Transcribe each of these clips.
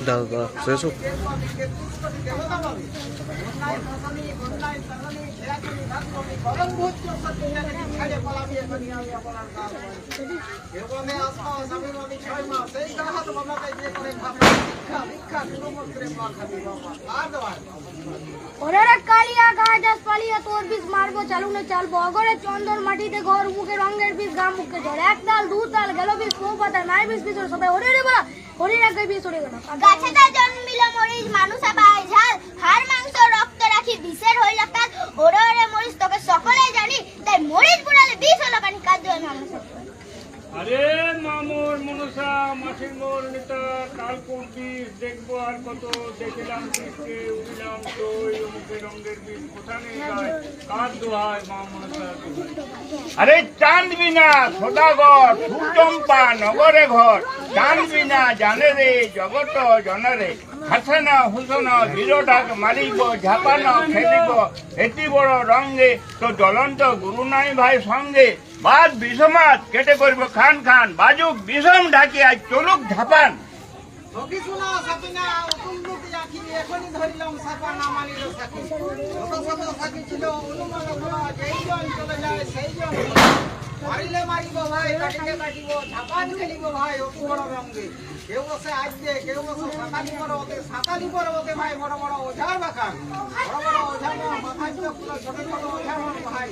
দাদা শেষ হোক। কালিয়া গাছ পালিয়া তোর বীজ মারবো চালু না চালবো অগরে চন্দন মাটিতে ঘর মুখে রঙের বীজ গা মুখে ঝড় এক তাল দু তাল গেল বীজ বউ পাতা নাই বীজ বীজ সবাই ওরে রে বলা ওরে রাখবে বীজ ওরে গেল গাছেতে জন্মিল মরিচ মানুষ পায় ঝাল হাড় মাংস রক্ত রাখি বিষের হইল কাল ওরে ওরে মরিচ তোকে সকলেই জানি তাই মরিচ পুরালে বিষ হলো পানি কাজ দেওয়া মানুষ। আরে মামুর মনসা মাসির মোর নেতা কাল করবিস দেখবো আর কত দেখিলাম বীজকে উঠিলাম তোই অমুকে রঙের বীজ কোথানে যায় কার দোহায় মা মনসা। আরে চাঁদবি না সদাগর সুচম্পা নগরে ঘর জানবি না জানে রে জগত জনরে হাসান হুসন বীরটাক মারিব ঝাপান খেলিব এটি বড় রঙে তো জ্বলন্ত গুরু নাই ভাই সঙ্গে বাদ বিষমাত কেটে করব খান খান বাজুক বিষম ঢাকি আজ চলুক ঝাপান। মারিলে মারিব ভাই কাটিলে কাটিব ঝাপান খেলিব ভাই অতি বড় রঙে কেউ বসে আসবে কেউ বসে সাতালি পরবতে সাতালি পরবতে ভাই বড় বড় ওঝার বাখান বড় বড় ওঝার মাথায় পুরো ছোট ছোট ওঝার ভাই।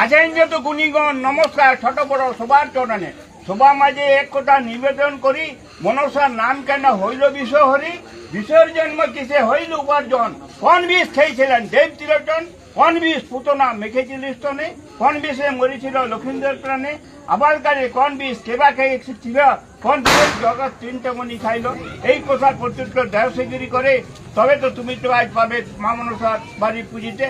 আচার্য তো গুণীগণ নমস্কার ছোট বড় সবার চরণে সভা মাঝে এক কথা নিবেদন করি মনসার নাম কেন হইল বিশ্বহরি বিষয়ের জন্ম কিসে হইল উপার্জন কোন বিষ খেয়েছিলেন দেব তিলোচন কোন বিষ পুতনা মেখেছিল স্তনে কোন বিষে মরিছিল লক্ষিন্দর প্রাণে আবার কাজে কোন বিষ কেবা খেয়েছিল কোন বিষ জগৎ তিনটে মণি খাইল এই কথার প্রত্যুত্তর দেহসেগিরি করে তবে তো তুমি তো আজ পাবে মা মনসার বাড়ি পুজিতে।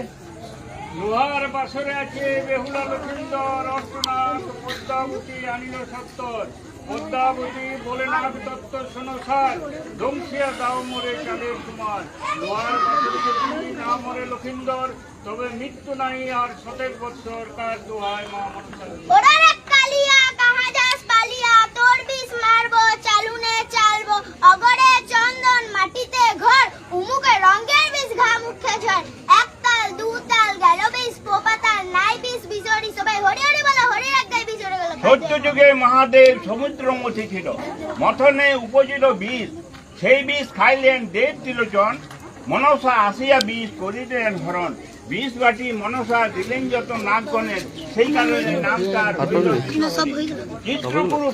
লোহার বাসরে আছে বেহুলা লক্ষিন্দর অষ্টনাথ পদ্মাবতী আনিল সত্তর পদ্মাবতী ভোলেনাথ তত্ত্ব শোনসার ধ্বংসিয়া দাও মরে চাঁদের কুমার লোহার বাসরে যদি না মরে লক্ষিন্দর তবে মৃত্যু নাই আর 27 বৎসর কার দোহায় মা মনসা। ওরে কালিয়া কাহা যাস পালিয়া তোর বিষ মারবো চালুনে চালবো অগরে চন্দন মাটিতে ঘর উমুকে রঙের বীজ ঘা মুখে ঝড় এক তাল দু তাল গেল বীজ পোপাতা নাই বীজ বিজড়ি সবাই হরি হরি বলা হরি রাখগাই বীজ হরি গেল। সত্য যুগে মহাদেব সমুদ্র মথি ছিল মথনে উপজিল বীজ সেই বীজ খাইলেন দেব তিলোচন মনসা আসিয়া বীজ করিলেন হরণ বিষ বাটি মনসা দিলেন যত নাগগণের সেই কারণে নাম তার চিত্রগুরু